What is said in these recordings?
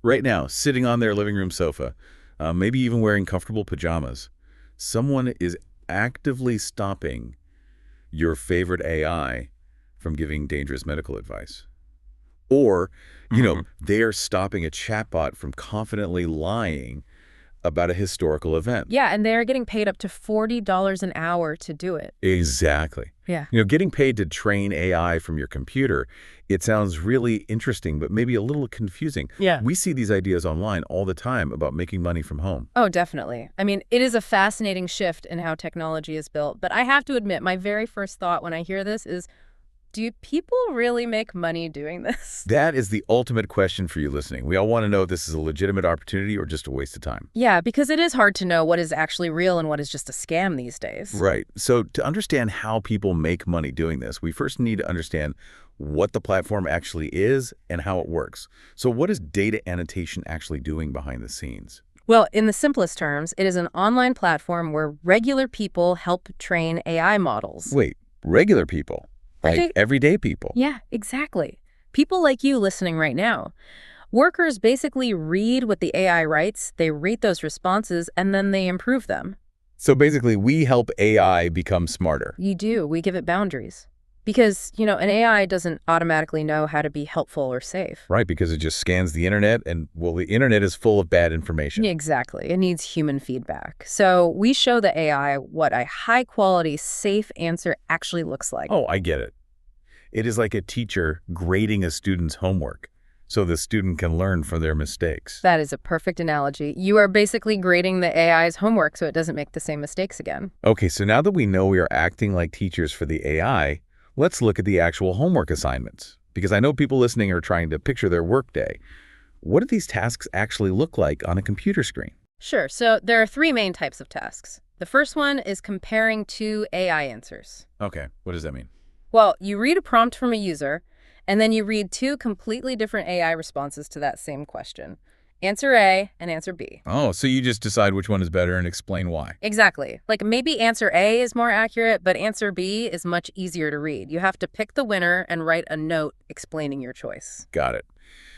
Right now, sitting on their living room sofa, maybe even wearing comfortable pajamas, someone is actively stopping your favorite AI from giving dangerous medical advice. Or, Hmm. they are stopping a chatbot from confidently lying about a historical event. Yeah, and they're getting paid up to $40 an hour to do it. Exactly. Yeah. Getting paid to train AI from your computer, it sounds really interesting, but maybe a little confusing. Yeah. We see these ideas online all the time about making money from home. Oh, definitely. I mean, it is a fascinating shift in how technology is built. But I have to admit, my very first thought when I hear this is, do people really make money doing this? That is the ultimate question for you listening. We all want to know if this is a legitimate opportunity or just a waste of time. Yeah, because it is hard to know what is actually real and what is just a scam these days. Right. So to understand how people make money doing this, we first need to understand what the platform actually is and how it works. So what is data annotation actually doing behind the scenes? Well, in the simplest terms, it is an online platform where regular people help train AI models. Wait, regular people? Like Okay. everyday people? Yeah, exactly. People like you listening right now. Workers basically read what the AI writes, they read those responses, and then they improve them. So basically, we help AI become smarter. You do. We give it boundaries. Because, an AI doesn't automatically know how to be helpful or safe. Right, because it just scans the internet, and, well, the internet is full of bad information. Yeah, exactly. It needs human feedback. So we show the AI what a high-quality, safe answer actually looks like. Oh, I get it. It is like a teacher grading a student's homework so the student can learn from their mistakes. That is a perfect analogy. You are basically grading the AI's homework so it doesn't make the same mistakes again. Okay, so now that we know we are acting like teachers for the AI, let's look at the actual homework assignments. Because I know people listening are trying to picture their workday. What do these tasks actually look like on a computer screen? Sure. So there are three main types of tasks. The first one is comparing two AI answers. Okay, what does that mean? Well, you read a prompt from a user, and then you read two completely different AI responses to that same question. Answer A and answer B. Oh, so you just decide which one is better and explain why. Exactly. Like maybe answer A is more accurate, but answer B is much easier to read. You have to pick the winner and write a note explaining your choice. Got it.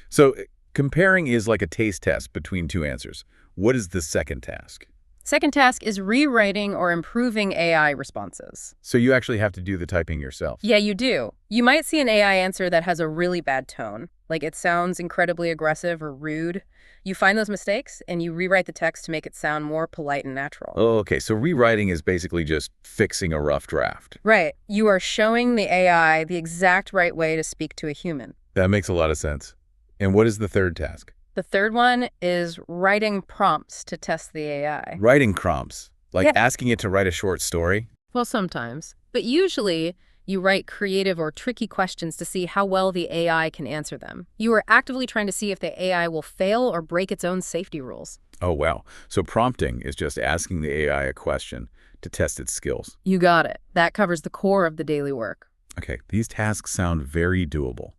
So comparing is like a taste test between two answers. What is the second task? Second task is rewriting or improving AI responses. So you actually have to do the typing yourself. Yeah, you do. You might see an AI answer that has a really bad tone, like it sounds incredibly aggressive or rude. You find those mistakes and you rewrite the text to make it sound more polite and natural. Oh, okay. So rewriting is basically just fixing a rough draft. Right. You are showing the AI the exact right way to speak to a human. That makes a lot of sense. And what is the third task? The third one is writing prompts to test the AI. Writing prompts, like Yeah. asking it to write a short story. Well, sometimes. But usually, you write creative or tricky questions to see how well the AI can answer them. You are actively trying to see if the AI will fail or break its own safety rules. Oh, wow. So prompting is just asking the AI a question to test its skills. You got it. That covers the core of the daily work. Okay, these tasks sound very doable.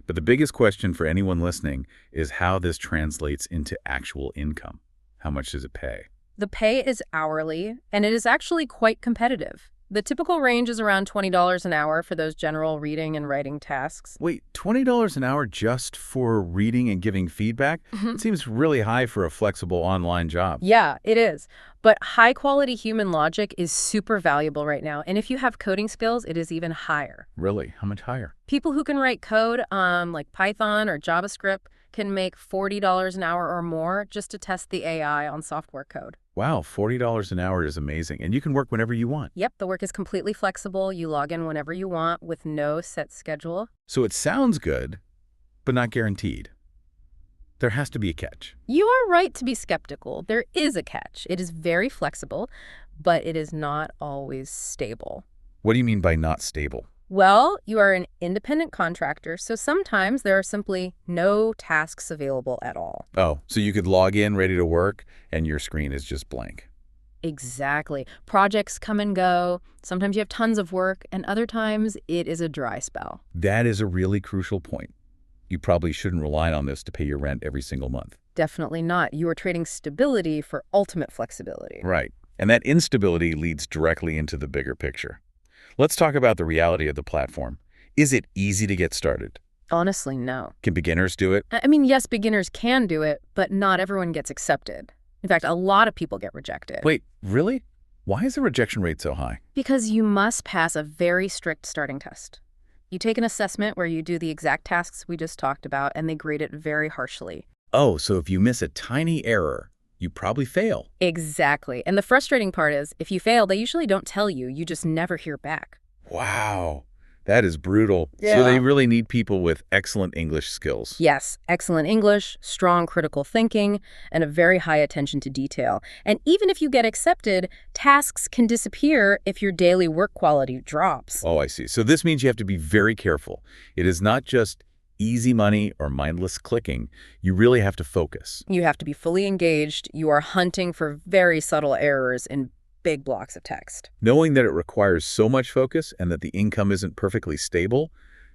But the biggest question for anyone listening is how this translates into actual income. How much does it pay? The pay is hourly, and it is actually quite competitive. The typical range is around $20 an hour for those general reading and writing tasks. Wait, $20 an hour just for reading and giving feedback? It seems really high for a flexible online job. Yeah, it is. But high-quality human logic is super valuable right now. And if you have coding skills, it is even higher. Really? How much higher? People who can write code, like Python or JavaScript, can make $40 an hour or more just to test the AI on software code. Wow, $40 an hour is amazing. And you can work whenever you want. Yep, the work is completely flexible. You log in whenever you want with no set schedule. So it sounds good, but not guaranteed. There has to be a catch. You are right to be skeptical. There is a catch. It is very flexible, but it is not always stable. What do you mean by not stable? Well, you are an independent contractor, so sometimes there are simply no tasks available at all. Oh, so you could log in ready to work and your screen is just blank. Exactly. Projects come and go. Sometimes you have tons of work, and other times it is a dry spell. That is a really crucial point. You probably shouldn't rely on this to pay your rent every single month. Definitely not. You are trading stability for ultimate flexibility. Right. And that instability leads directly into the bigger picture. Let's talk about the reality of the platform. Is it easy to get started? Honestly, no. Can beginners do it? I mean, yes, beginners can do it, but not everyone gets accepted. In fact, a lot of people get rejected. Wait, really? Why is the rejection rate so high? Because you must pass a very strict starting test. You take an assessment where you do the exact tasks we just talked about, and they grade it very harshly. Oh, so if you miss a tiny error, you probably fail. Exactly. And the frustrating part is, if you fail, they usually don't tell you. You just never hear back. Wow, that is brutal. Yeah. So they really need people with excellent English skills. Yes, excellent English, strong critical thinking, and a very high attention to detail. And even if you get accepted, tasks can disappear if your daily work quality drops. Oh, I see. So this means you have to be very careful. It is not just easy money or mindless clicking. You really have to focus. You have to be fully engaged. You are hunting for very subtle errors in big blocks of text. Knowing that it requires so much focus and that the income isn't perfectly stable,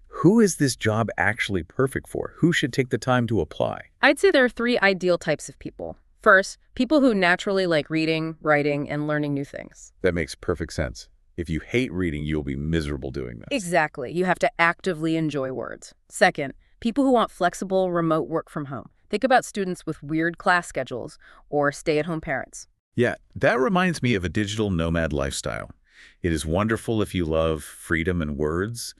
who is this job actually perfect for? Who should take the time to apply? I'd say there are 3 ideal types of people. First, people who naturally like reading, writing, and learning new things. That makes perfect sense. If you hate reading, you'll be miserable doing this. Exactly. You have to actively enjoy words. Second, people who want flexible remote work from home. Think about students with weird class schedules or stay-at-home parents. Yeah, that reminds me of a digital nomad lifestyle. It is wonderful if you love freedom and words,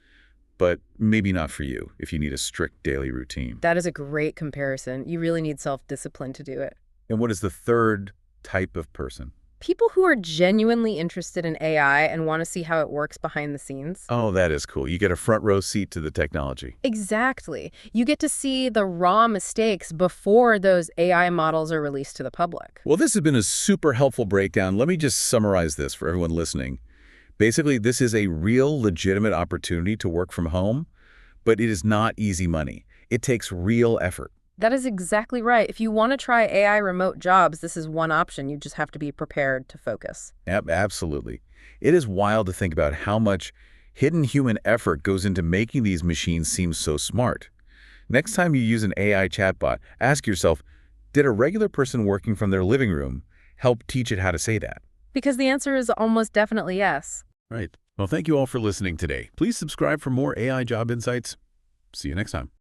but maybe not for you if you need a strict daily routine. That is a great comparison. You really need self-discipline to do it. And what is the third type of person? People who are genuinely interested in AI and want to see how it works behind the scenes. Oh, that is cool. You get a front row seat to the technology. Exactly. You get to see the raw mistakes before those AI models are released to the public. Well, this has been a super helpful breakdown. Let me just summarize this for everyone listening. Basically, this is a real legitimate opportunity to work from home, but it is not easy money. It takes real effort. That is exactly right. If you want to try AI remote jobs, this is one option. You just have to be prepared to focus. Absolutely. It is wild to think about how much hidden human effort goes into making these machines seem so smart. Next time you use an AI chatbot, ask yourself, did a regular person working from their living room help teach it how to say that? Because the answer is almost definitely yes. Right. Well, thank you all for listening today. Please subscribe for more AI job insights. See you next time.